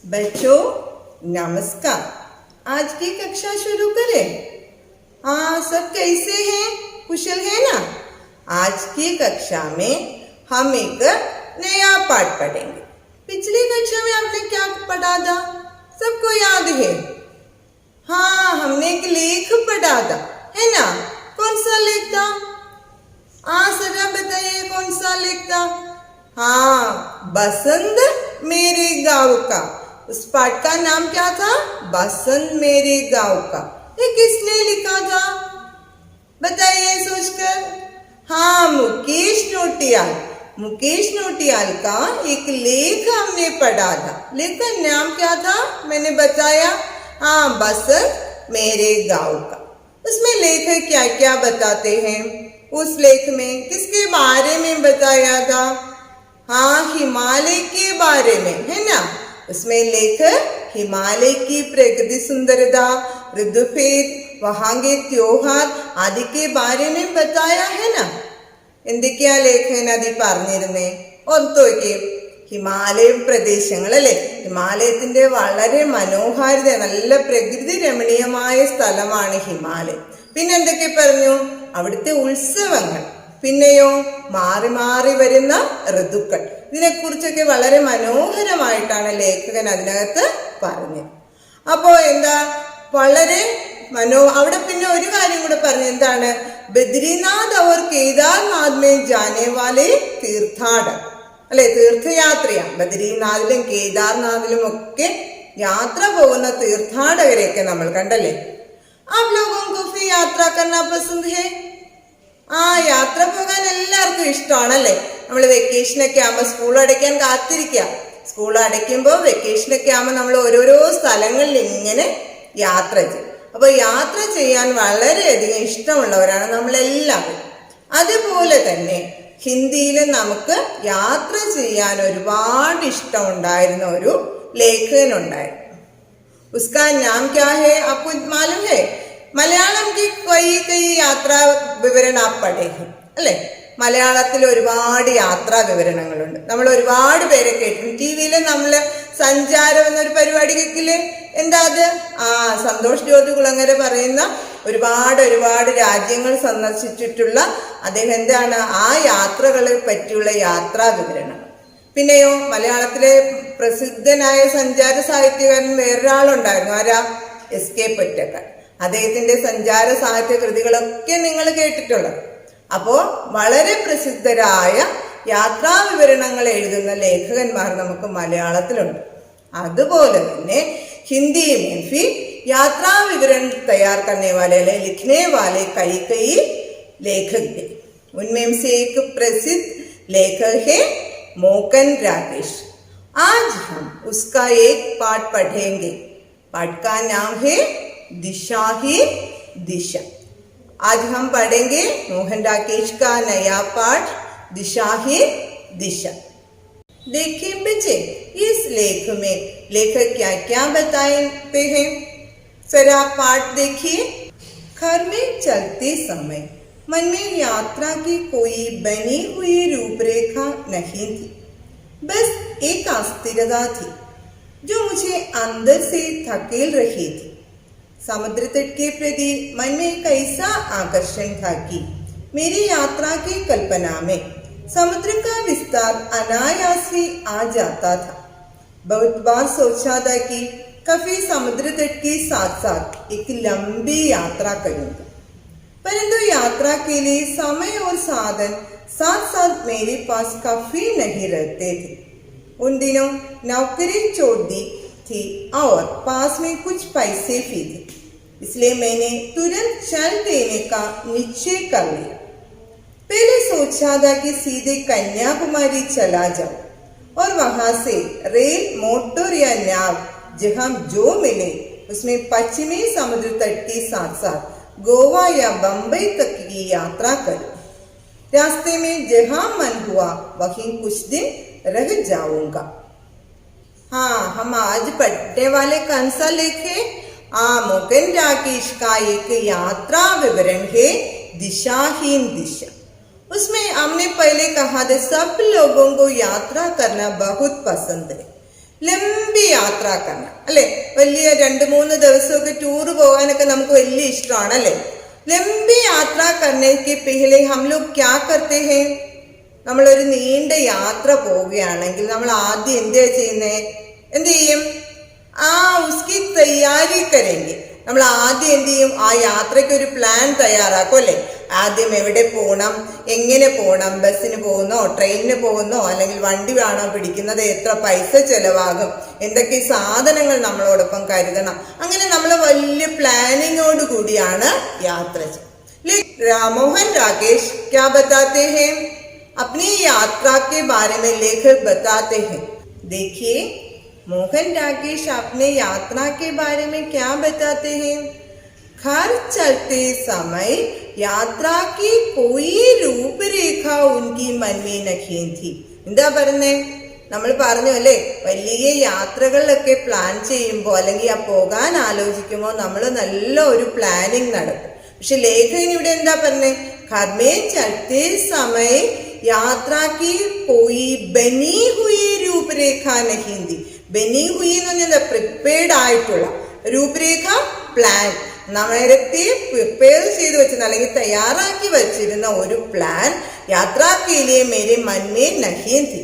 बच्चों नमस्कार। आज की कक्षा शुरू करें। हाँ, सब कैसे हैं? कुशल है ना? आज की कक्षा में हम एक नया पाठ पढ़ेंगे। पिछली कक्षा में आपने क्या पढ़ा था? सबको याद है? हाँ, हमने एक लेख पढ़ा था, है ना? कौन सा लेख था? जरा बताइए कौन सा लेख था? हाँ, बसंत मेरे गाँव का। उस पाठ का नाम क्या था? बसंत मेरे गाँव का। ये किसने लिखा था? बताइए सोचकर। हाँ, मुकेश नोटियाल। मुकेश नोटियाल का एक लेख हमने पढ़ा था। लेख का नाम क्या था? मैंने बताया। हाँ, बसंत मेरे गाँव का। उसमें लेखक क्या क्या बताते हैं? उस लेख में किसके बारे में बताया था? हाँ, हिमालय के बारे में, है ना? उसमें लेखक हिमालय की प्रकृति सुंदरता, ऋतुभेद, वहां के त्योहार आदि के बारे में बताया है ना? എന്തൊക്കെയാ ലേഖകൻ അതിൽ പറഞ്ഞിരുന്നേ? ഓർത്തോക്കെ, ഹിമാലയ പ്രദേശങ്ങൾ അല്ലെ, ഹിമാലയത്തിന്റെ വളരെ മനോഹാരിത, നല്ല പ്രകൃതി രമണീയമായ സ്ഥലമാണ് ഹിമാലയം. പിന്നെ എന്തൊക്കെ പറഞ്ഞു? അവിടുത്തെ ഉത്സവങ്ങൾ, പിന്നെയോ മാറി മാറി വരുന്ന ഋതുക്കൾ, ഇതിനെക്കുറിച്ചൊക്കെ വളരെ മനോഹരമായിട്ടാണ് ലേഖകൻ അതിനകത്ത് പറഞ്ഞത്. അപ്പോ എന്താ, വളരെ അവിടെ പിന്നെ ഒരു കാര്യം കൂടെ പറഞ്ഞു. എന്താണ്? ബദ്രിനാഥ് और കേദാർനാഥ് में जाने वाले തീർത്ഥാടകർ അല്ലെ, തീർത്ഥയാത്രയാണ്. ബദ്രിനാഥിലും കേദാർനാഥിലും ഒക്കെ യാത്ര പോകുന്ന തീർത്ഥാടകരെയൊക്കെ നമ്മൾ കണ്ടല്ലേ. आप लोगों को भी यात्रा करना पसंद है? യാത്ര പോകാൻ എല്ലാവർക്കും ഇഷ്ടമാണല്ലേ. നമ്മൾ വെക്കേഷനൊക്കെ ആകുമ്പോൾ, സ്കൂൾ അടയ്ക്കാൻ കാത്തിരിക്കുക. സ്കൂൾ അടയ്ക്കുമ്പോൾ വെക്കേഷനൊക്കെ ആകുമ്പോൾ നമ്മൾ ഓരോരോ സ്ഥലങ്ങളിൽ ഇങ്ങനെ യാത്ര ചെയ്യും. അപ്പോൾ യാത്ര ചെയ്യാൻ വളരെയധികം ഇഷ്ടമുള്ളവരാണ് നമ്മളെല്ലാവരും. അതുപോലെ തന്നെ ഹിന്ദിയിൽ നമുക്ക് യാത്ര ചെയ്യാൻ ഒരുപാട് ഇഷ്ടമുണ്ടായിരുന്ന ഒരു ലേഖകനുണ്ടായിരുന്നു. ഉസ്കാ നാം ക്യാ ഹേ? ആപ്കോ മാലൂം ഹേ? മലയാളം की कई യാത്രാ വിവരണ പഠേ അല്ലെ. മലയാളത്തിൽ ഒരുപാട് യാത്രാ വിവരണങ്ങളുണ്ട്. നമ്മൾ ഒരുപാട് പേരെ കേട്ടിട്ടുണ്ട്. ടി-വിയിൽ നമ്മൾ സഞ്ചാരം എന്നൊരു പരിപാടി കേൾക്കില്ലേ? എന്താ അത്? സന്തോഷ് ജ്യോതി കുളങ്ങര പറയുന്ന ഒരുപാട് രാജ്യങ്ങൾ സന്ദർശിച്ചിട്ടുള്ള അദ്ദേഹം എന്താണ് ആ യാത്രകളെ പറ്റിയുള്ള യാത്രാ വിവരണം. പിന്നെയോ മലയാളത്തിലെ പ്രസിദ്ധനായ സഞ്ചാര സാഹിത്യകാരൻ വേറൊരാളുണ്ടായിരുന്നു. ആരാ? എസ്.കെ. പൊറ്റക്കാട്. അദ്ദേഹത്തിന്റെ സഞ്ചാര സാഹിത്യ കൃതികളൊക്കെ നിങ്ങൾ കേട്ടിട്ടുള്ളത്. അപ്പോ വളരെ പ്രസിദ്ധരായ യാത്രാ വിവരണങ്ങൾ എഴുതുന്ന ലേഖകന്മാർ നമുക്ക് മലയാളത്തിലുണ്ട്. അതുപോലെ തന്നെ हिंदी में भी यात्रा विवरण तैयार करने वाले लिखने वाले कई लेखक थे. उनमें से एक प्रसिद्ध लेखक है मोकन राकेश. आज हम उसका एक पाठ पढ़ेंगे. पाठ का नाम है दिशा ही दिशा. आज हम पढ़ेंगे मोहन राकेश का नया पाठ दिशा ही दिशा. देखिए बच्चे, इस लेख में लेखक क्या क्या बताते हैं, जरा पाठ देखिए. घर में चलते समय मन में यात्रा की कोई बनी हुई रूपरेखा नहीं थी. बस एक अस्थिरता थी जो मुझे अंदर से धकेल रही थी. समुद्र तट के प्रति मन में एक ऐसा आकर्षण था कि मेरी यात्रा की कल्पना में समुद्र का विस्तार अनायास ही आ जाता था. बहुत बार सोचा था कि कभी समुद्र तट के साथ साथ एक लंबी यात्रा करूंगा, परंतु यात्रा के लिए समय और साधन साथ साथ मेरे पास काफी नहीं रहते थे. उन दिनों नौकरी छोड़ दी थी और पास में कुछ पैसे भी थे. इसलिए मैंने तुरंत चल देने का निश्चय कर लिया। पहले सोचा था कि सीधे कन्याकुमारी चला जाऊं और वहां से रेल, मोटर या नाव जहां जो मिले उसमें पश्चिमी समुद्र तट के साथ साथ गोवा या बंबई तक की यात्रा करूं। रास्ते में जहां मन हुआ वहीं कुछ दिन रह जाऊंगा। हाँ, हम आज पढ़ने वाले कौन सा लेख है? मोहन राकेश का एक यात्रा विवरण है, दिशाहीन दिशा। उसमें हमने पहले कहा था सब लोगों को यात्रा करना बहुत पसंद है। ലംബി യാത്ര करना അല്ലെ, വലിയ 2-3 ദിവസമൊക്കെ ടൂർ പോകാനൊക്കെ നമുക്ക് വലിയ ഇഷ്ടമാണ് അല്ലെ. ലംബി യാത്ര करने के पहले हम लोग क्या करते हैं? നമ്മളൊരു നീണ്ട യാത്ര പോവുകയാണെങ്കിൽ നമ്മൾ ആദ്യം എന്താ ചെയ്യുന്നത്? എന്ത് ചെയ്യും? ഉസ്കി തയ്യാറി കരേങ്കി. നമ്മൾ ആദ്യം എന്ത് ചെയ്യും? ആ യാത്രയ്ക്ക് ഒരു പ്ലാൻ തയ്യാറാക്കും അല്ലെ. ആദ്യം എവിടെ പോകണം, എങ്ങനെ പോകണം, ബസ്സിന് പോകുന്നോ ട്രെയിനിന് പോകുന്നോ അല്ലെങ്കിൽ വണ്ടി വേണോ പിടിക്കുന്നത്, എത്ര പൈസ ചെലവാകും, എന്തൊക്കെ സാധനങ്ങൾ നമ്മളോടൊപ്പം കരുതണം, അങ്ങനെ നമ്മൾ വലിയ പ്ലാനിങ്ങോട് കൂടിയാണ് യാത്ര ചെയ്യുന്നത്. മോഹൻ രാകേഷ് क्या बताते हैं? अपनी यात्रा के बारे में लेखक बताते हैं। देखिए मोहन राकेश अपने यात्रा के बारे में क्या बताते हैं? घर चलते समय यात्रा की कोई रूपरेखा उनकी मन में नहीं थी. എന്താ പറഞ്ഞേ? നമ്മൾ പറഞ്ഞു അല്ലേ, വലിയ യാത്രകളിലൊക്കെ പ്ലാൻ ചെയ്യുമ്പോൾ അല്ലെങ്കിൽ പോകാൻ ആലോചിക്കുമ്പോൾ നമ്മൾ നല്ല ഒരു പ്ലാനിങ് നടത്തും. പക്ഷെ ലേഖകൻ ഇവിടെ എന്താ പറഞ്ഞേ? घर में चलते समय यात्रा की कोई बनी हुई रूपरेखा नहीं थी. ബനി ഹുയി എന്ന് പറഞ്ഞാൽ പ്രിപ്പയർഡ് ആയിട്ടുള്ള രൂപരേഖ, പ്ലാൻ, നേരത്തെ പ്രിപ്പയർ ചെയ്ത് വെച്ചിരുന്ന അല്ലെങ്കിൽ തയ്യാറാക്കി വെച്ചിരുന്ന ഒരു പ്ലാൻ യാത്രാക്കിലെ മേരെ മൻമേ നഹിയൻ തി.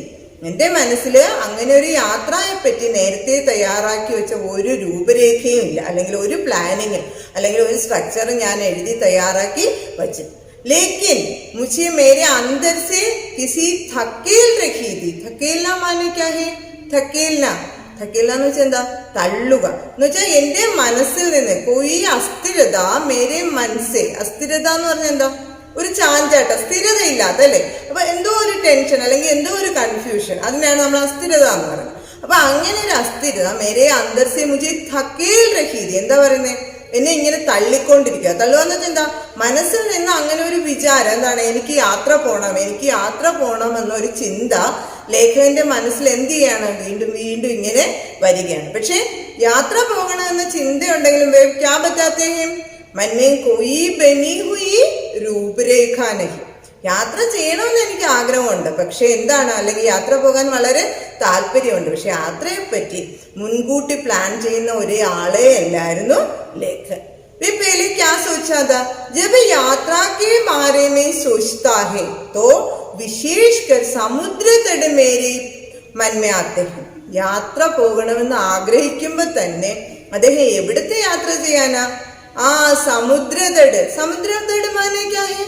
എൻ്റെ മനസ്സിൽ അങ്ങനെ ഒരു യാത്രയെ പറ്റി നേരത്തെ തയ്യാറാക്കി വെച്ച ഒരു രൂപരേഖയും ഇല്ല, അല്ലെങ്കിൽ ഒരു പ്ലാനിങ് അല്ലെങ്കിൽ ഒരു സ്ട്രക്ചർ ഞാൻ എഴുതി തയ്യാറാക്കി വെച്ചു. लेकिन मुझे मेरे अंदर से किसी धकेल रखी थी. धकेलना माने क्या है? धकेलना എന്ന് വെച്ചാൽ എന്താ? തള്ളുക എന്ന് വെച്ചാൽ എന്റെ മനസ്സിൽ നിന്ന് कोई അസ്ഥിരത മേരെ മനസ്സേ. അസ്ഥിരത എന്ന് പറഞ്ഞാൽ എന്താ? ഒരു ചാഞ്ചാട്ടം, സ്ഥിരതയില്ലാത്ത അല്ലേ. അപ്പൊ എന്തോ ഒരു ടെൻഷൻ അല്ലെങ്കിൽ എന്തോ ഒരു കൺഫ്യൂഷൻ, അതിനാണ് നമ്മൾ അസ്ഥിരത എന്ന് പറയുന്നത്. അപ്പൊ അങ്ങനെ ഒരു അസ്ഥിരത മേരെ അന്തർ സേ മുझे धकेल रखी थी. എന്താ പറയുന്നത്? എന്നെ ഇങ്ങനെ തള്ളിക്കൊണ്ടിരിക്കുക. തള്ളുകയെന്ന് വെച്ചാൽ എന്താ? മനസ്സിൽ നിന്ന് അങ്ങനെ ഒരു വിചാരം, എന്താണ്? എനിക്ക് യാത്ര പോകണം എന്നൊരു ചിന്ത ലേഖകന്റെ മനസ്സിൽ എന്ത് ചെയ്യാണ്? വീണ്ടും വീണ്ടും ഇങ്ങനെ വരികയാണ്. പക്ഷെ യാത്ര പോകണമെന്ന ചിന്തയുണ്ടെങ്കിലും ക്യാ ബതാത്തെ ഹൈ? മൻമേ കോയി ബനി ഹുയി രൂപരേഖ നഹി. യാത്ര ചെയ്യണമെന്ന് എനിക്ക് ആഗ്രഹമുണ്ട്, പക്ഷെ എന്താണ്, അല്ലെങ്കിൽ യാത്ര പോകാൻ വളരെ താല്പര്യമുണ്ട്, പക്ഷെ യാത്രയെ പറ്റി മുൻകൂട്ടി പ്ലാൻ ചെയ്യുന്ന ഒരേ ആളെ അല്ലായിരുന്നു ലേഖകൻ. पहले क्या सोचा था? जब यात्रा के बारे में सोचता है तो विशेषकर समुद्र तट मेरे मन में आते हैं. യാത്ര പോകണമെന്ന് ആഗ്രഹിക്കുമ്പോൾ തന്നെ അദ്ദേഹം എവിടുത്തെ യാത്ര ചെയ്യാനാ? സമുദ്രതട് മാനേ ക്യാ ഹൈ?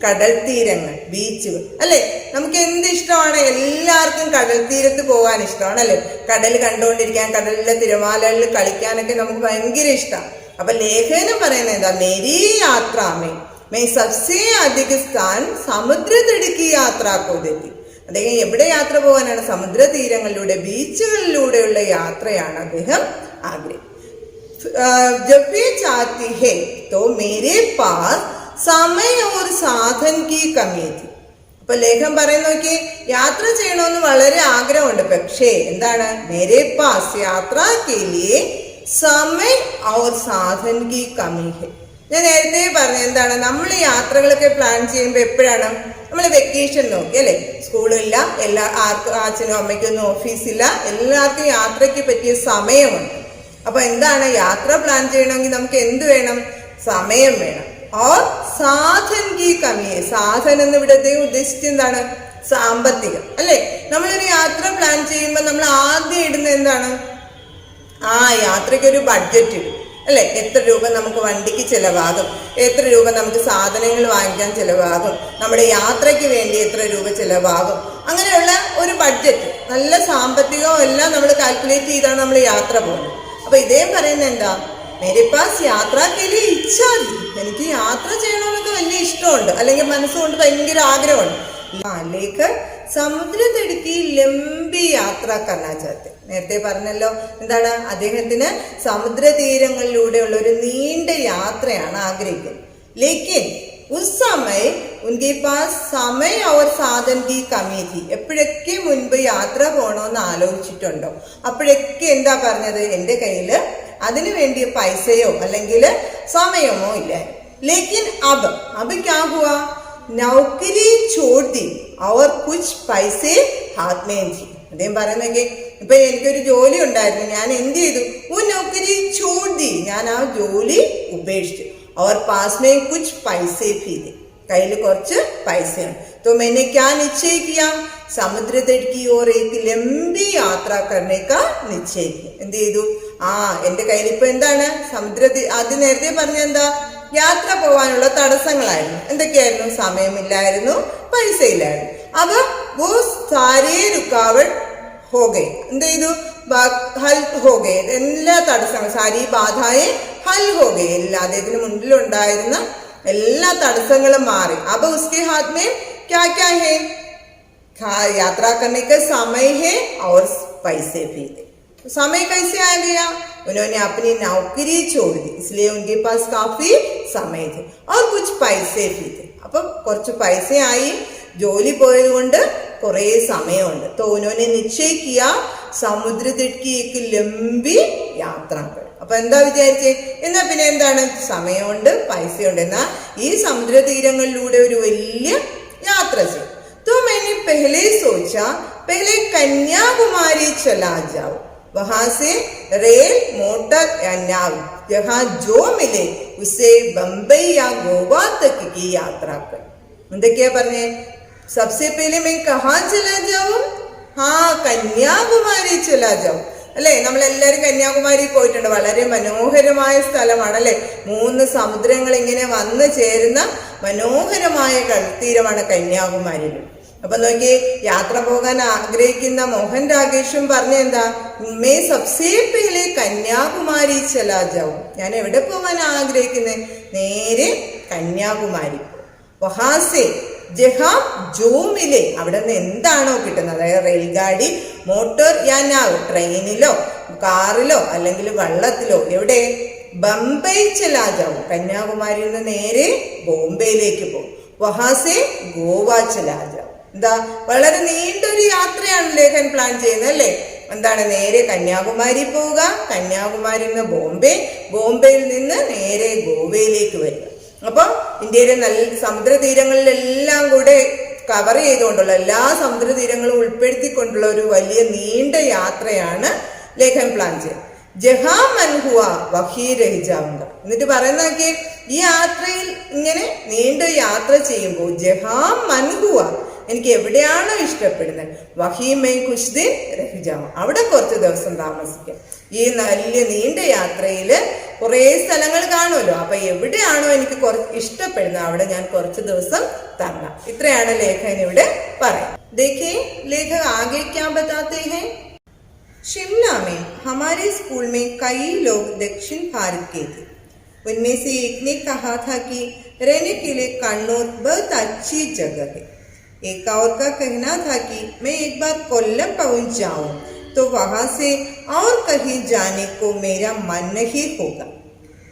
കടൽ തീരങ്ങൾ, ബീച്ചുകൾ അല്ലെ. നമുക്ക് എന്ത് ഇഷ്ടമാണ്? എല്ലാവർക്കും കടൽ തീരത്ത് പോകാൻ ഇഷ്ടമാണ് അല്ലെ. കടൽ കണ്ടുകൊണ്ടിരിക്കാൻ, കടലിലെ തിരമാലകളിൽ കളിക്കാനൊക്കെ നമുക്ക് ഭയങ്കര ഇഷ്ടമാണ്. അപ്പൊ ലേഖനം പറയുന്നത് എന്താ? മേരി യാത്രാമേ मैं सबसे अधिक स्थान സമുദ്ര തടിക്ക് യാത്രാക്കോ देती. അദ്ദേഹം എവിടെ യാത്ര പോകാനാണ്? സമുദ്ര തീരങ്ങളിലൂടെ, ബീച്ചുകളിലൂടെയുള്ള യാത്രയാണ് അദ്ദേഹം ആഗ്രഹിക്കുന്നത്. जब भी चाहती है तो मेरे पास समय और साधन की कमी थी. അപ്പൊ ലേഖം പറയുന്ന നോക്കി, യാത്ര ചെയ്യണമെന്ന് വളരെ ആഗ്രഹമുണ്ട്, പക്ഷേ എന്താണ്? മേരെ പാസ് യാത്രാ കെ ലിയേ സമയ और साधन की कमी है. ഞാൻ നേരത്തെ പറഞ്ഞ എന്താണ്? നമ്മൾ യാത്രകളൊക്കെ പ്ലാൻ ചെയ്യുമ്പോൾ എപ്പോഴാണ്? നമ്മൾ വെക്കേഷൻ നോക്കി അല്ലെ. സ്കൂളില്ല, ആർക്കും, അച്ഛനും അമ്മയ്ക്കൊന്നും ഓഫീസില്ല, എല്ലാവർക്കും യാത്രയ്ക്ക് പറ്റിയ സമയമുണ്ട്. അപ്പൊ എന്താണ്? യാത്ര പ്ലാൻ ചെയ്യണമെങ്കിൽ നമുക്ക് എന്ത് വേണം? സമയം വേണം. और साधन की कमी है. സാധനം എന്ന് ഇവിടെ ഉദ്ദേശിച്ചത് എന്താണ്? സാമ്പത്തികം അല്ലെ. നമ്മളൊരു യാത്ര പ്ലാൻ ചെയ്യുമ്പോൾ നമ്മൾ ആദ്യം ഇടുന്ന എന്താണ്? യാത്രയ്ക്ക് ഒരു ബഡ്ജറ്റ് ഇടും അല്ലെ. എത്ര രൂപ നമുക്ക് വണ്ടിക്ക് ചിലവാകും, എത്ര രൂപ നമുക്ക് സാധനങ്ങൾ വാങ്ങിക്കാൻ ചിലവാകും, നമ്മുടെ യാത്രയ്ക്ക് വേണ്ടി എത്ര രൂപ ചിലവാകും, അങ്ങനെയുള്ള ഒരു ബഡ്ജറ്റ്, നല്ല സാമ്പത്തികവും എല്ലാം നമ്മൾ കാൽക്കുലേറ്റ് ചെയ്താണ് നമ്മൾ യാത്ര പോകുന്നത്. അപ്പൊ ഇദ്ദേഹം പറയുന്നത് എന്താ? मेरे पास യാത്രാ के लिए इच्छा थी. എനിക്ക് യാത്ര ചെയ്യണമെന്നൊക്കെ വലിയ ഇഷ്ടമുണ്ട്, അല്ലെങ്കിൽ മനസ്സുകൊണ്ട് ഭയങ്കര ആഗ്രഹമുണ്ട്. ലേഖക് സമുദ്ര തടിക്ക് ലംബി യാത്ര കർണാ ചാഹത്തെ. നേരത്തെ പറഞ്ഞല്ലോ എന്താണ്, അദ്ദേഹത്തിന് സമുദ്ര തീരങ്ങളിലൂടെയുള്ള ഒരു നീണ്ട യാത്രയാണ് ആഗ്രഹിക്കുന്നത്. ലേക്കിൻ ഉസ് സമയ ഉൻകെ പാസ് സമയ और സാധൻ की കമി थी. എപ്പോഴൊക്കെ മുൻപ് യാത്ര പോകണമെന്ന് ആലോചിച്ചിട്ടുണ്ടോ അപ്പോഴൊക്കെ എന്താ പറഞ്ഞത്, എൻ്റെ കയ്യിൽ അതിനു വേണ്ടിയ പൈസയോ അല്ലെങ്കിൽ സമയമോ ഇല്ല. ലേക്കിൻ അബ് ക്യാ ഹുവാ, നൗകരി छोड़ दी और कुछ पैसे हाथ में थी. അദ്ദേഹം പറയുന്നെങ്കിൽ ഇപ്പൊ എനിക്കൊരു ജോലി ഉണ്ടായിരുന്നു, ഞാൻ എന്ത് ചെയ്തു, നൗകരി छोड़ दी, ഞാൻ ആ ജോലി ഉപേക്ഷിച്ചു. और पास में कुछ पैसे भी थे, കയ്യിൽ കുറച്ച് പൈസയാണ്. तो मैंने क्या निश्चय किया, समुद्र तट की ओर एक लंबी यात्रा करने का निश्चय किया. എന്ത് ചെയ്തു, എന്റെ കയ്യിൽ ഇപ്പൊ എന്താണ്, അത് നേരത്തെ പറഞ്ഞ എന്താ, യാത്ര പോവാനുള്ള തടസ്സങ്ങളായിരുന്നു. എന്തൊക്കെയായിരുന്നു, സമയമില്ലായിരുന്നു, പൈസ ഇല്ലായിരുന്നു. അപ്പൊ वो सारे रुकावट हो गए. എന്ത് ചെയ്തു, ഹൽ ഹോ ഗേ, എല്ലാ തടസ്സങ്ങളും, സാരി ബാധായെ ഹൽ ഹോ ഗേ, എല്ലാ അദ്ദേഹത്തിന് മുന്നിലുണ്ടായിരുന്ന എല്ലാ തടസ്സങ്ങളും മാറി. അപ്പൊ ഉസ്കെ ഹാത്ത് മേ ക്യാ ക്യാ ഹേ, यात्रा करने का समय है और पैसे भी थे. समय कैसे आ गया, उन्होंने अपनी नौकरी छोड़ दी, इसलिए उनके पास काफी समय थे और कुछ पैसे भी थे. അപ്പൊ കുറച്ച് പൈസ ആയി, ജോലി പോയത് കൊണ്ട് കുറെ സമയമുണ്ട്. तो उन्होंने निश्चय किया समुद्र तट की एक लंबी यात्रा. അപ്പൊ എന്താ വിചാരിച്ചേ, എന്നാ പിന്നെ എന്താണ്, സമയമുണ്ട്, പൈസയുണ്ട്, എന്നാ ഈ സമുദ്ര തീരങ്ങളിലൂടെ ഒരു വലിയ യാത്ര ചെയ്യും. तो मैंने पहले सोचा पहले कन्याकुमारी चला जाओ, वहां से रेल मोटर या नाव जहां जो मिले उसे बंबई या गोवा तक की यात्रा कर. എന്തൊക്കെയാ പറഞ്ഞേ, सबसे पहले मैं कहाँ चला जाऊं, കന്യാകുമാരി ചലാ ജാവും. അല്ലെ, നമ്മളെല്ലാരും കന്യാകുമാരി പോയിട്ടുണ്ട്, വളരെ മനോഹരമായ സ്ഥലമാണ് അല്ലെ. 3 സമുദ്രങ്ങൾ ഇങ്ങനെ വന്നു ചേരുന്ന മനോഹരമായ കടൽത്തീരമാണ് കന്യാകുമാരിയിൽ. അപ്പൊ നോക്കി, യാത്ര പോകാൻ ആഗ്രഹിക്കുന്ന മോഹൻ രാകേഷും പറഞ്ഞ എന്താ, മേ സബ്സേ പെഹ്ലെ കന്യാകുമാരി ചലാ ജാവും. ഞാൻ എവിടെ പോകാൻ ആഗ്രഹിക്കുന്നത്, നേരെ കന്യാകുമാരി. വഹാസെ ജഹാ ജോ മിലെ, അവിടെ നിന്ന് എന്താണോ കിട്ടുന്നത്, അതായത് റെയിൽഗാഡി, മോട്ടോർ യാ നാവ്, ട്രെയിനിലോ കാറിലോ അല്ലെങ്കിൽ വള്ളത്തിലോ, എവിടെ, ബംബൈ ചലാ ജാവും, കന്യാകുമാരിയിൽ നിന്ന് നേരെ ബോംബെയിലേക്ക് പോകും. വഹാസെ ഗോവ ചലാ ജാവും. എന്താ, വളരെ നീണ്ടൊരു യാത്രയാണ് ലേഖൻ പ്ലാൻ ചെയ്യുന്നത് അല്ലേ. എന്താണ്, നേരെ കന്യാകുമാരി പോവുക, കന്യാകുമാരിയിൽ നിന്ന് ബോംബെ, ബോംബെയിൽ നിന്ന് നേരെ ഗോവയിലേക്ക് വരിക. അപ്പൊ ഇന്ത്യയിലെ നല്ല സമുദ്ര തീരങ്ങളിലെല്ലാം കൂടെ കവർ ചെയ്തുകൊണ്ടുള്ള, എല്ലാ സമുദ്ര തീരങ്ങളും ഉൾപ്പെടുത്തിക്കൊണ്ടുള്ള ഒരു വലിയ നീണ്ട യാത്രയാണ് ലേഖൻ പ്ലാൻ ചെയ്യുന്നത്. ജഹാ മൻഹുവ വഹീ രഹിജാവുക. എന്നിട്ട് പറയുന്നതൊക്കെ, ഈ യാത്രയിൽ ഇങ്ങനെ നീണ്ട യാത്ര ചെയ്യുമ്പോൾ ജഹാ മൻഹുവ, എനിക്ക് എവിടെയാണോ ഇഷ്ടപ്പെടുന്നത്, വഹീമൈ കുഷ്ദിൻ രഹിജാവും, അവിടെ കുറച്ച് ദിവസം താമസിക്കാം. ഈ വലിയ നീണ്ട യാത്രയിൽ കുറേ സ്ഥലങ്ങൾ കാണുമല്ലോ, അപ്പൊ എവിടെയാണോ എനിക്ക് ഇഷ്ടപ്പെടുന്നത് അവിടെ ഞാൻ കുറച്ച് ദിവസം തങ്ങാം. ഇത്രയാണ് ലേഖകൻ ഇവിടെ പറയുന്നത്. देखिए लेखक आगे क्या बताते हैं, शिमला में हमारे स्कूल में कई लोग दक्षिण भारत के थे. उनमें से एक ने कहा था कि रहने के लिए कन्नौर बहुत अच्छी जगह है. एक और का कहना था कि मैं एक बार कोल्लम पहुंच जाऊं तो वहां से और कहीं जाने को मेरा मन नहीं होगा.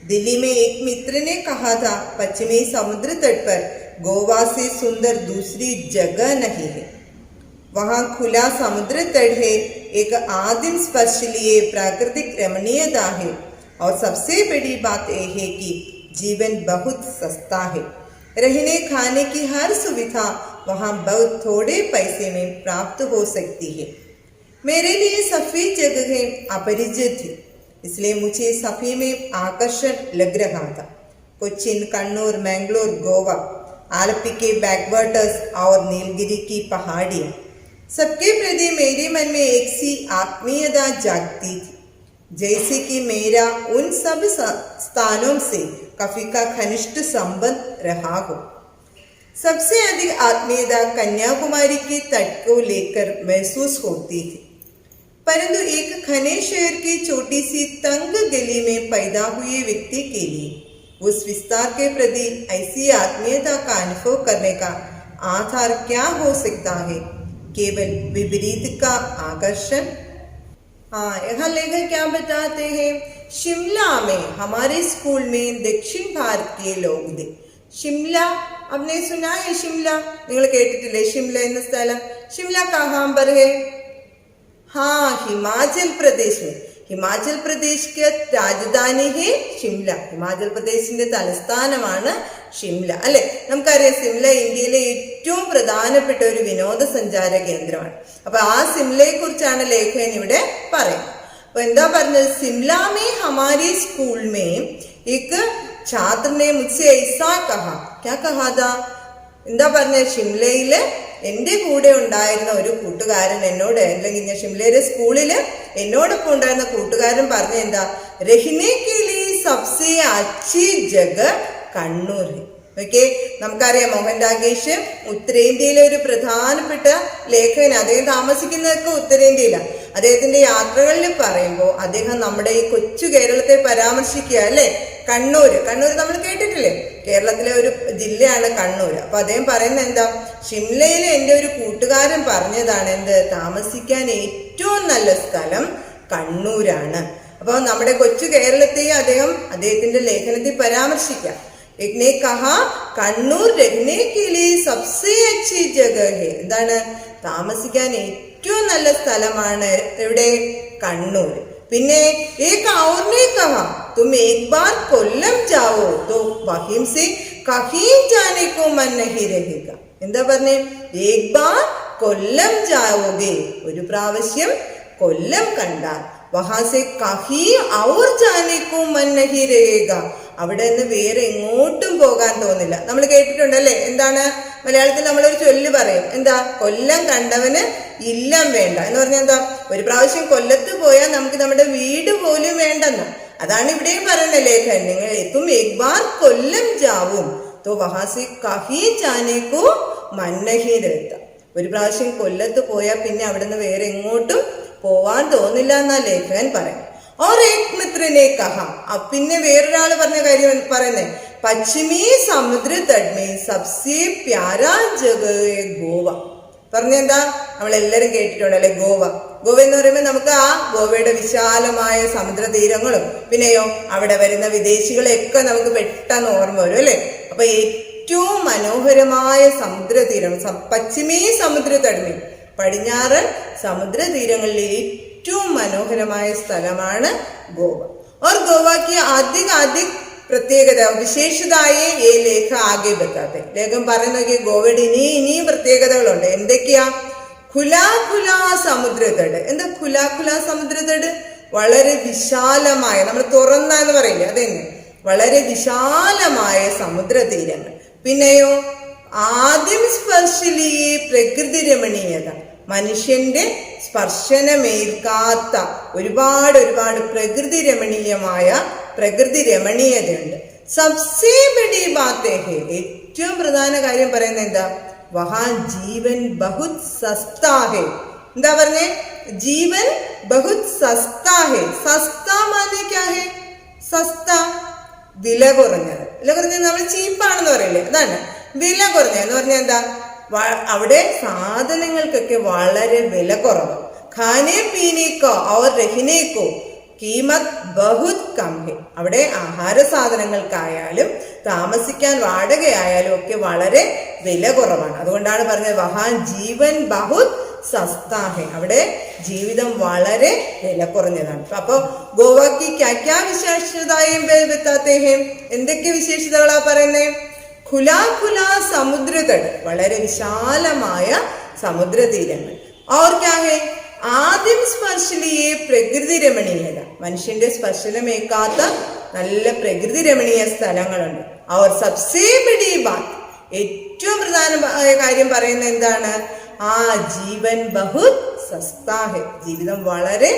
दिल्ली में एक मित्र ने कहा था पश्चिमी समुद्र तट पर गोवा से सुंदर दूसरी जगह नहीं है. वहाँ खुला समुद्र तट है, एक आदिम स्पर्श लिए प्राकृतिक रमणीयता है और सबसे बड़ी बात यह है कि जीवन बहुत सस्ता है. रहने खाने की हर सुविधा वहाँ बहुत थोड़े पैसे में प्राप्त हो सकती है. मेरे लिए सफ़ी जगह अपरिचित थी, इसलिए मुझे सफ़ी में आकर्षण लग रहा था. कोचिन, कन्नौर, मैंगलोर, गोवा, आलपी के बैकवाटर्स और नीलगिरी की पहाड़ियाँ, सबके प्रति मेरे मन में एक सी आत्मीयता जागती थी, जैसे कि मेरा उन सब स्थानों से काफी का घनिष्ठ संबंध रहा हो. सबसे अधिक आत्मीयता कन्याकुमारी के तट को लेकर महसूस होती थी. परंतु एक घने शहर की छोटी सी तंग गली में पैदा हुए व्यक्ति के लिए उस विस्तार के प्रति ऐसी आत्मीयता का अनुभव करने का आधार क्या हो सकता है? केवल विपरीत का आकर्षण। यहाँ लेखक क्या बताते हैं? शिमला में हमारे स्कूल में दक्षिण भारत के लोग थे. शिमला आपने सुना है? शिमला നിങ്ങൾ കേട്ടിട്ടില്ലേ? शिमല എന്ന സ്ഥലം. शिमല कहाँ पर है? हाँ, हिमाचल प्रदेश में. ഹിമാചൽ പ്രദേശ് രാജധാനി ഹേ ഷിംല. ഹിമാചൽ പ്രദേശിന്റെ തലസ്ഥാനമാണ് ഷിംല അല്ലെ. നമുക്കറിയാം സിംല ഇന്ത്യയിലെ ഏറ്റവും പ്രധാനപ്പെട്ട ഒരു വിനോദസഞ്ചാര കേന്ദ്രമാണ്. അപ്പൊ ആ സിംലയെ കുറിച്ചാണ് ലേഖകൻ ഇവിടെ പറയുന്നത്. അപ്പൊ എന്താ പറഞ്ഞത്? സിംല മേ ഹമാരെ സ്കൂൾ മേ एक छात्र ने मुझसे ऐसा कहा. क्या कहा था? എന്താ പറഞ്ഞ? ഷിംലയില് എന്റെ കൂടെ ഉണ്ടായിരുന്ന ഒരു കൂട്ടുകാരൻ എന്നോട്, അല്ലെങ്കിൽ ഞാൻ ഷിംലയിലെ സ്കൂളില് എന്നോടൊപ്പം ഉണ്ടായിരുന്ന കൂട്ടുകാരൻ പറഞ്ഞ എന്താ? രഹ്നെ കെ ലിയെ സബ്സെ അച്ഛി ജഗ കണ്ണൂർ. ഓക്കെ, നമുക്കറിയാം മോഹൻ രാകേഷ് ഉത്തരേന്ത്യയിലെ ഒരു പ്രധാനപ്പെട്ട ലേഖകൻ. അദ്ദേഹം താമസിക്കുന്നതൊക്കെ ഉത്തരേന്ത്യയിലാണ്. അദ്ദേഹത്തിന്റെ യാത്രകളിൽ പറയുമ്പോൾ അദ്ദേഹം നമ്മുടെ ഈ കൊച്ചു കേരളത്തെ പരാമർശിക്കുക അല്ലെ. കണ്ണൂര് നമ്മൾ കേട്ടിട്ടില്ലേ? കേരളത്തിലെ ഒരു ജില്ലയാണ് കണ്ണൂർ. അപ്പൊ അദ്ദേഹം പറയുന്നത് എന്താ? ഷിംലയിലെ എൻ്റെ ഒരു കൂട്ടുകാരൻ പറഞ്ഞതാണ് എന്ത്? താമസിക്കാൻ ഏറ്റവും നല്ല സ്ഥലം കണ്ണൂരാണ്. അപ്പൊ നമ്മുടെ കൊച്ചു കേരളത്തെയും അദ്ദേഹത്തിന്റെ ലേഖനത്തിൽ പരാമർശിക്കാം. एक ने कहा കണ്ണൂർ രഹ്നെ കെ ലിയെ സബ്സെ അച്ഛി ജഗഹ ഹെ. എന്താണ്? താമസിക്കാൻ ഏറ്റവും നല്ല സ്ഥലമാണ് എവിടെ? കണ്ണൂർ. പിന്നെ एक और ने कहा तुम एक बार കൊല്ലം जाओ तो वहीं से कहीं जाने को मन नहीं रहेगा. എന്താ പറഞ്ഞേ? एक बार കൊല്ലം जाओगे, ഒരു പ്രാവശ്യം കൊല്ലം കണ്ടാൽ वहां से कहीं और जाने को मन नहीं रहेगा, അവിടെ നിന്ന് വേറെ എങ്ങോട്ടും പോകാൻ തോന്നില്ല. നമ്മൾ കേട്ടിട്ടുണ്ടല്ലേ? എന്താണ്? മലയാളത്തിൽ നമ്മളൊരു ചൊല്ല് പറയും. എന്താ? കൊല്ലം കണ്ടവന് ഇല്ലം വേണ്ട എന്ന് പറഞ്ഞാൽ എന്താ? ഒരു പ്രാവശ്യം കൊല്ലത്ത് പോയാൽ നമുക്ക് നമ്മുടെ വീട് പോലും വേണ്ടെന്ന്. അതാണ് ഇവിടെയും പറയുന്ന ലേഖൻ. നിങ്ങൾ തും एक बार കൊല്ലം जाओ तो वहां से कहीं जाने को मन नहीं रहता. ഒരു പ്രാവശ്യം കൊല്ലത്ത് പോയാൽ പിന്നെ അവിടെ നിന്ന് വേറെ എങ്ങോട്ടും പോവാൻ തോന്നില്ല എന്നാ ലേഖകൻ പറയും. और एक मित्र ने कहा, പിന്നെ വേറൊരാൾ പറഞ്ഞ കാര്യം പറയുന്നേ, പശ്ചിമി സമുദ്ര തട് മേ സബ്സെ പ്യാരാ ജഗഹ ഗോവ. പറഞ്ഞെന്താ? നമ്മളെല്ലാരും കേട്ടിട്ടുണ്ടല്ലേ ഗോവ. ഗോവ എന്ന് പറയുമ്പോൾ നമുക്ക് ആ ഗോവയുടെ വിശാലമായ സമുദ്ര തീരങ്ങളും പിന്നെയോ അവിടെ വരുന്ന വിദേശികളെയൊക്കെ നമുക്ക് പെട്ടെന്ന് ഓർമ്മ വരും അല്ലെ. അപ്പൊ ഏറ്റവും മനോഹരമായ സമുദ്ര തീരം പശ്ചിമി സമുദ്ര തട്, പടിഞ്ഞാറൻ സമുദ്ര തീരങ്ങളിലെ ഏറ്റവും മനോഹരമായ സ്ഥലമാണ് ഗോവ. और गोवा की अधिक പ്രത്യേകത വിശേഷതായെ ഈ ലേഖ ആകെ ബത്താത്തെ. ലേഖം പറയുന്ന ഗോവയുടെ ഇനിയും പ്രത്യേകതകളുണ്ട്. എന്തൊക്കെയാ? ഖുലാ സമുദ്രതട്. എന്താ ഖുലാ സമുദ്രതട്? വളരെ വിശാലമായ, നമ്മൾ തുറന്ന എന്ന് പറയില്ലേ, അതെന്നെ വളരെ വിശാലമായ സമുദ്ര തീരങ്ങൾ. പിന്നെയോ ആദ്യം സ്പർശിലിയെ പ്രകൃതി രമണീയത, മനുഷ്യന്റെ സ്പർശനമേൽക്കാത്ത ഒരുപാട് പ്രകൃതി രമണീയതയുണ്ട്. സബ്സേ ബഡി ബാത്തേ ഹേ, ഏറ്റവും പ്രധാന കാര്യം പറയുന്നത് എന്താ? വഹാ ജീവൻ ബഹുത് സസ്താ ഹേ. എന്താ പറഞ്ഞേ? ജീവൻ ബഹുത് സസ്താ ഹേ. സസ്താ മാനേ ക്യാ ഹേ? സസ്ത വില കുറഞ്ഞത്. നമ്മൾ ചീപ്പാണെന്ന് പറയില്ലേ, അതാണ് വില കുറഞ്ഞതെന്ന് പറഞ്ഞാൽ എന്താ? അവിടെ സാധനങ്ങൾക്കൊക്കെ വളരെ വില കുറവ്. ഖാനെ പീനേക്കോ ഔർ രഹ്നേക്കോ കീമത് ബഹുത് കം ഹെ. അവിടെ ആഹാര സാധനങ്ങൾക്കായാലും താമസിക്കാൻ വാടകയായാലും ഒക്കെ വളരെ വില കുറവാണ്. അതുകൊണ്ടാണ് പറഞ്ഞത് വഹാൻ ജീവൻ ബഹുത് സസ്താ ഹെ, അവിടെ ജീവിതം വളരെ വില കുറഞ്ഞതാണ്. അപ്പൊ ഗോവക്ക് ക്യാ വിശേഷതായും ബത്താത്തെ ഹെ. എന്തൊക്കെ വിശേഷതകളാ പറയുന്നേ? ഖുലാ സമുദ്രതട്, വളരെ വിശാലമായ സമുദ്ര തീരങ്ങൾ. और क्या है? ആദ്യം സ്പർശിലിയെ പ്രകൃതി രമണീയത, മനുഷ്യന്റെ സ്പർശനമേക്കാത്ത നല്ല പ്രകൃതി രമണീയ സ്ഥലങ്ങളുണ്ട്. അവർ സബ്സേ ബഡി ബാത്ത്, ഏറ്റവും പ്രധാനമായ കാര്യം പറയുന്നത് എന്താണ്? ആ ജീവൻ ബഹുത് സസ്താ ഹെ, ജീവിതം വളരെ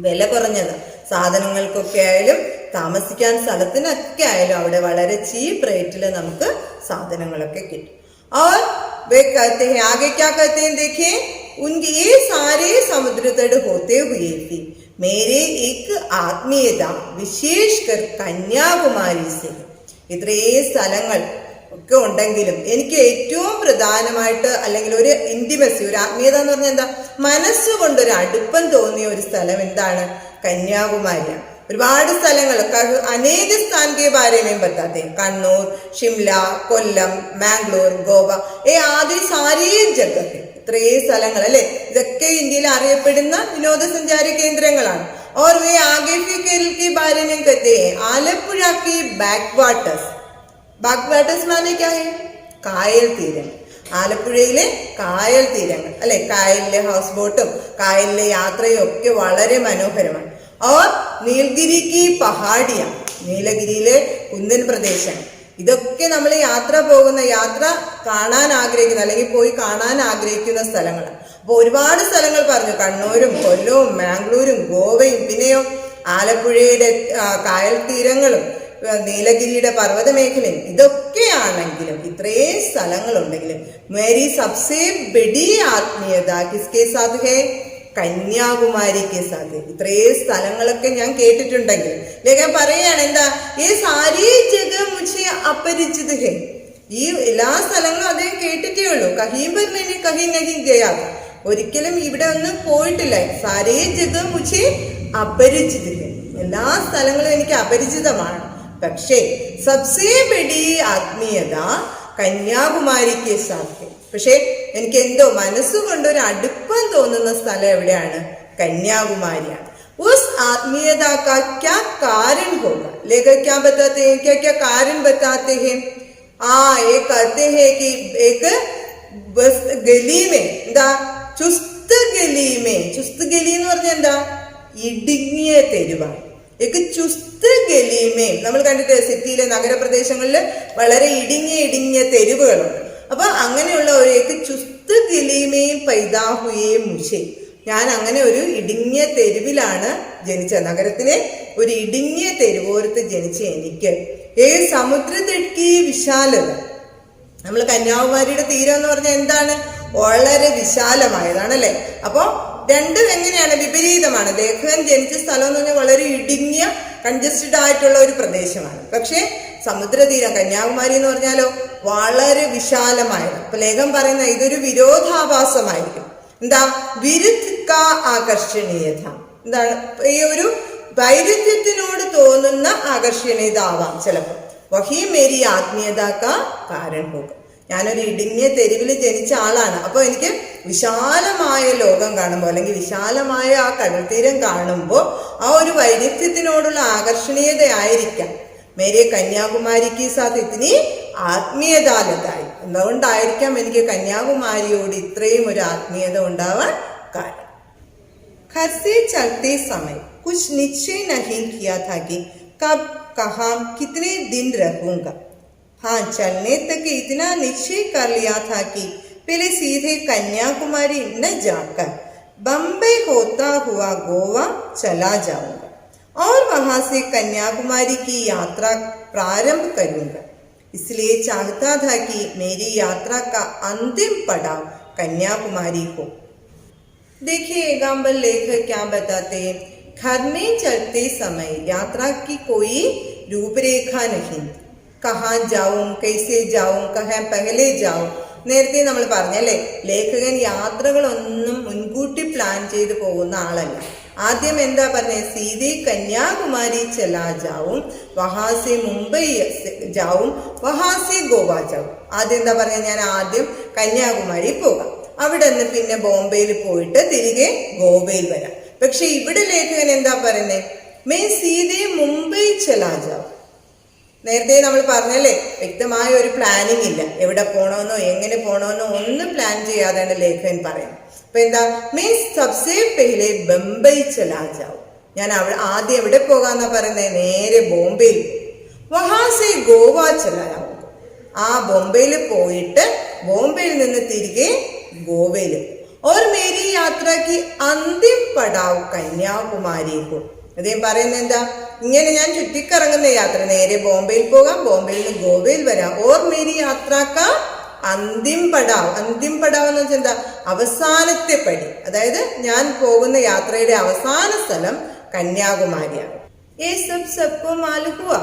വില കുറഞ്ഞത്. സാധനങ്ങൾക്കൊക്കെ ആയാലും താമസിക്കാൻ സ്ഥലത്തിനൊക്കെ ആയാലും അവിടെ വളരെ ചീപ്പ് റേറ്റിൽ നമുക്ക് സാധനങ്ങളൊക്കെ കിട്ടും. और वे कहते हैं, आगे क्या कहते हैं देखिए, उनके ये सारे समुद्र तट होते हुए भी मेरे एक ആത്മീയത വിശേഷकर കന്യാകുമാരി से ഇത്രയും സ്ഥലങ്ങൾ ഒക്കെ ഉണ്ടെങ്കിലും എനിക്ക് ഏറ്റവും പ്രധാനമായിട്ട് അല്ലെങ്കിൽ ഒരു ഇന്റിമസി, ഒരു ആത്മീയത എന്ന് പറഞ്ഞാൽ എന്താ, മനസ്സുകൊണ്ടൊരു അടുപ്പം തോന്നിയ ഒരു സ്ഥലം എന്താണ്? കന്യാകുമാരിയാണ്. ഒരുപാട് സ്ഥലങ്ങൾ, അനേക സ്ഥാൻ കെ ബാരെ में बताते हैं, കണ്ണൂർ, ഷിംല, കൊല്ലം, മാംഗ്ലൂർ, ഗോവ, ആദ്യ സാരി ജഗഹ, ഇത്രയും സ്ഥലങ്ങൾ അല്ലെ, ഇതൊക്കെ ഇന്ത്യയിൽ അറിയപ്പെടുന്ന വിനോദസഞ്ചാര കേന്ദ്രങ്ങളാണ്. और वे आगे भी केरल के बारे में कहते हैं आलपुഴ की बैकवाटर्स. ബാക്ക്വാട്ടേഴ്സ് മാനെ ക്യാ ഹെ? കായൽ തീരങ്ങൾ. ആലപ്പുഴയിലെ കായൽ തീരങ്ങൾ അല്ലെ, കായലിലെ ഹൗസ് ബോട്ടും കായലിലെ യാത്രയും ഒക്കെ വളരെ മനോഹരമാണ്. और നീൽഗിരി की പഹാഡിയ, നീലഗിരിയിലെ കുന്നിൻ പ്രദേശങ്ങൾ, ഇതൊക്കെ നമ്മൾ യാത്ര കാണാൻ ആഗ്രഹിക്കുന്ന അല്ലെങ്കിൽ പോയി കാണാൻ ആഗ്രഹിക്കുന്ന സ്ഥലങ്ങളാണ്. അപ്പോൾ ഒരുപാട് സ്ഥലങ്ങൾ പറഞ്ഞു, കണ്ണൂരും കൊല്ലവും മാംഗ്ലൂരും ഗോവയും പിന്നെയോ ആലപ്പുഴയുടെ കായൽ തീരങ്ങളും നീലഗിരിയുടെ പർവ്വത മേഖലയും, ഇതൊക്കെയാണെങ്കിലും ഇത്രയും സ്ഥലങ്ങളുണ്ടെങ്കിലും മേരി സബ്സേ ബഡി ആത്മീയത കിസ്കെ സാത്ത് ഹേ? കന്യാകുമാരിക്ക് സാത്ത്. ഇത്രയും സ്ഥലങ്ങളൊക്കെ ഞാൻ കേട്ടിട്ടുണ്ടെങ്കിൽ ലേഖൻ പറയാണ് എന്താ, ഈ സാരി ജഗ മുझे അപരിചിത് ഹേ. ഈ എല്ലാ സ്ഥലങ്ങളും അദ്ദേഹം കേട്ടിട്ടേ ഉള്ളൂ. കഹീം പർ मैंने कहीं नहीं गया, ഒരിക്കലും ഇവിടെ ഒന്നും പോയിട്ടില്ല. സാരേ ജഗ മുझे അപരിചിത് ഹേ, എല്ലാ സ്ഥലങ്ങളും എനിക്ക് അപരിചിതമാണ്. പക്ഷേ സബ്സേ ബഡി ആത്മീയത കന്യാകുമാരിക്ക് സാത്ത്. പക്ഷെ എനിക്ക് എന്തോ മനസ്സുകൊണ്ടൊരു അടുപ്പം തോന്നുന്ന സ്ഥലം എവിടെയാണ്? കന്യാകുമാരിയാണ്. उस आत्मीयता का क्या कारण होगा? लेकर क्या बताते हैं, क्या क्या कारण बताते हैं? ये कहते हैं कि एक बस गली में എന്താ, ചുസ്ത് ഗലി में, ചുസ്ത് ഗലി എന്ന് പറഞ്ഞാൽ എന്താ, ഇടുങ്ങിയ തെരുവാണ്. एक ചുസ്ത് ഗലിമേ, നമ്മൾ കണ്ടിട്ട് സിറ്റിയിലെ നഗരപ്രദേശങ്ങളിൽ വളരെ ഇടുങ്ങിയ തെരുവുകളുണ്ട്. അപ്പൊ അങ്ങനെയുള്ള ഒരു ചുസ്ത് ഗലിമേയും പൈതാഹുയേ മുഷേ, ഞാൻ അങ്ങനെ ഒരു ഇടുങ്ങിയ തെരുവിലാണ് ജനിച്ചത്. നഗരത്തിലെ ഒരു ഇടുങ്ങിയ തെരുവോരത്ത് ജനിച്ച എനിക്ക് സമുദ്രതട്ടി വിശാലത, നമ്മൾ കന്യാകുമാരിയുടെ തീരം എന്ന് പറഞ്ഞാൽ എന്താണ്, വളരെ വിശാലമായതാണല്ലേ. അപ്പോ രണ്ടും എങ്ങനെയാണ്, വിപരീതമാണ്. ലേഖകൻ ജനിച്ച സ്ഥലം എന്ന് പറഞ്ഞാൽ വളരെ ഇടുങ്ങിയ കൺജസ്റ്റഡ് ആയിട്ടുള്ള ഒരു പ്രദേശമാണ്. പക്ഷേ സമുദ്രതീരം കന്യാകുമാരി എന്ന് പറഞ്ഞാലോ വളരെ വിശാലമായത്. അപ്പൊ ലേഖകൻ പറയുന്ന ഇതൊരു വിരോധാഭാസമായിരിക്കും. എന്താ, വിരുദ്ധ ആകർഷണീയത, എന്താണ്, ഈ ഒരു വൈരുദ്ധ്യത്തിനോട് തോന്നുന്ന ആകർഷണീയത ആവാം ചിലപ്പോൾ. വഹി മേരി ആത്മീയത കാ കാരൺ പോകും. ഞാനൊരു ഇടുങ്ങിയ തെരുവിൽ ജനിച്ച ആളാണ്. അപ്പോൾ എനിക്ക് വിശാലമായ ലോകം കാണുമ്പോൾ അല്ലെങ്കിൽ വിശാലമായ ആ കടൽത്തീരം കാണുമ്പോൾ ആ ഒരു വൈരുദ്ധ്യത്തിനോടുള്ള ആകർഷണീയതയായിരിക്കാം മേരെ കന്യാകുമാരിക്ക് സാത്ത് ഇത്തിനി ആത്മീയതാലതായി. എന്തുകൊണ്ടായിരിക്കാം എനിക്ക് കന്യാകുമാരിയോട് ഇത്രയും ഒരു ആത്മീയത ഉണ്ടാവാൻ കാരണം? घर से चलते समय कुछ निश्चय नहीं किया था कि कब कहाँ कितने दिन रहूंगा. हाँ, चलने तक इतना निश्चय कर लिया था कि पहले सीधे कन्याकुमारी न जाकर बम्बई होता हुआ गोवा चला जाऊंगा और वहां से कन्याकुमारी की यात्रा प्रारंभ करूंगा. इसलिए चाहता था कि मेरी यात्रा का अंतिम पड़ाव कन्याकुमारी हो. देखिए एगाम्बल लेखक क्या बताते हैं, घर में चलते समय यात्रा की कोई रूपरेखा नहीं. कहाँ जाऊं, कैसे जाऊं, कहाँ पहले जाऊं. നേരത്തെ നമ്മൾ പറഞ്ഞല്ലേ, ലേഖകൻ യാത്രകളൊന്നും മുൻകൂട്ടി പ്ലാൻ ചെയ്ത് പോകുന്ന ആളല്ല. ആദ്യം എന്താ പറഞ്ഞത്, സീതേ കന്യാകുമാരി ചലാ ജാവും, വഹാസെ മുംബൈ ജാവും, വഹാസെ ഗോവ ജാവും. ആദ്യം എന്താ പറഞ്ഞത്, ഞാൻ ആദ്യം കന്യാകുമാരി പോകാം, അവിടെ നിന്ന് പിന്നെ ബോംബെയിൽ പോയിട്ട് തിരികെ ഗോവയിൽ വരാം. പക്ഷെ ഇവിടെ ലേഖകൻ എന്താ പറയുന്നത്, മേ സീതേ മുംബൈ ചലാ ജാവും. നേരത്തെ നമ്മൾ പറഞ്ഞല്ലേ, വ്യക്തമായ ഒരു പ്ലാനിങ് ഇല്ല, എവിടെ പോകണമെന്നോ എങ്ങനെ പോകണമെന്നോ ഒന്നും പ്ലാൻ ചെയ്യാതെയാണ് ലേഖകൻ പറയുന്നത്. അപ്പൊ എന്താ, മേ സബ്സേ പെഹ്ലെ ബംബൈ ചലാ ജാവും, ഞാൻ ആദ്യം എവിടെ പോകാന്നാ പറയുന്നത്, നേരെ ബോംബെയിൽ. വഹാസെ ഗോവ ചലാ ജാവും, ആ ബോംബെയിൽ പോയിട്ട് ബോംബെയിൽ നിന്ന് തിരികെ ഗോവയിൽ. और मेरी यात्रा की अंतिम पड़ाव कन्याकुमारी को. അദ്ദേഹം പറയുന്നത് എന്താ, ഇങ്ങനെ ഞാൻ ചുറ്റിക്കറങ്ങുന്ന യാത്ര, നേരെ ബോംബെയിൽ പോകാം, ബോംബെയിൽ നിന്ന് ഗോവയിൽ വരാം. और मेरी यात्रा का അന്തിം പടാവ് എന്ന് വെച്ചാൽ എന്താ, അവസാനത്തെ പടി. അതായത് ഞാൻ പോകുന്ന യാത്രയുടെ അവസാന സ്ഥലം കന്യാകുമാരിയാണ്. ये सब सबको मालूम हुआ,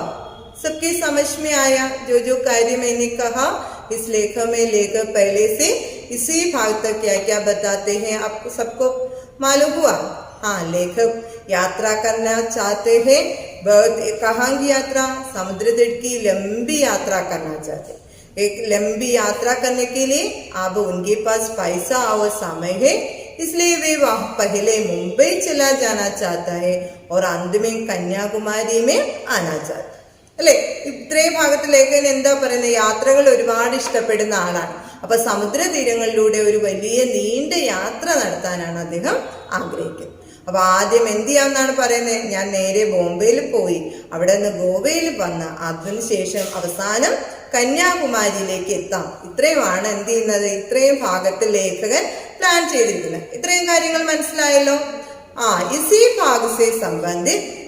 सबके समझ में आया. जो कार्य मैंने कहा इस लेख में लेखक पहले से इसी भाग तक क्या क्या बताते हैं आपको सबको मालूम हुआ. हाँ, लेखक यात्रा करना चाहते हैं. बहुत कहाँ की यात्रा? समुद्र तट की लंबी यात्रा करना चाहते. एक लंबी यात्रा करने के लिए अब उनके पास पैसा और समय है, इसलिए वे वहाँ पहले मुंबई चला जाना चाहता है और अंत में कन्याकुमारी में आना चाहता. അല്ലെ, ഇത്രയും ഭാഗത്തിലേക്ക് എന്താ പറയുന്നത്, യാത്രകൾ ഒരുപാട് ഇഷ്ടപ്പെടുന്ന ആളാണ്. അപ്പൊ സമുദ്രതീരങ്ങളിലൂടെ ഒരു വലിയ നീണ്ട യാത്ര നടത്താനാണ് അദ്ദേഹം ആഗ്രഹിക്കുന്നത്. അപ്പൊ ആദ്യം എന്ത് ചെയ്യാമെന്നാണ് പറയുന്നത്, ഞാൻ നേരെ ബോംബെയിൽ പോയി അവിടെ നിന്ന് ഗോവയിൽ വന്ന് അതിനുശേഷം അവസാനം കന്യാകുമാരിയിലേക്ക് എത്താം. ഇത്രയുമാണ് എന്ത് ചെയ്യുന്നത്, ഇത്രയും ഭാഗത്തിൽ ലേഖകൻ പ്ലാൻ ചെയ്തിരിക്കുന്നത്. ഇത്രയും കാര്യങ്ങൾ മനസ്സിലായല്ലോ. ഇസി ഭാഗത്തെ സംബന്ധിച്ച്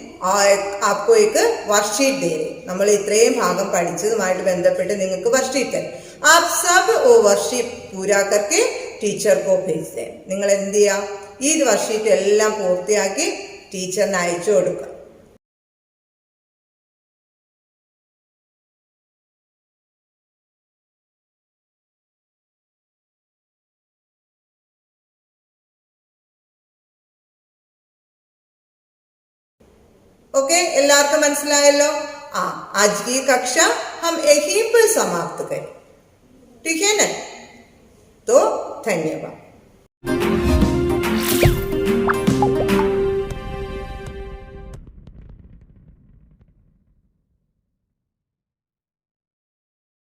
आपको एक वर्कशीट दे रहे. നമ്മൾ ഇത്രയും ഭാഗം പഠിച്ചതുമായിട്ട് ബന്ധപ്പെട്ട് നിങ്ങൾക്ക് വർക്ക്ഷീറ്റ് തരും. आप सब वो वर्कशीट पूरा करके टीचर को भेज दें. നിങ്ങൾ എന്ത് ചെയ്യുക, ഈ വർക്ക്ഷീറ്റ് എല്ലാം പൂർത്തിയാക്കി ടീച്ചറിന് അയച്ചു കൊടുക്കുക. ओके, എല്ലാവർക്കും മനസ്സിലായല്ലോ. आज की कक्षा हम यहीं पर समाप्त करें, ठीक है ना? तो धन्यवाद.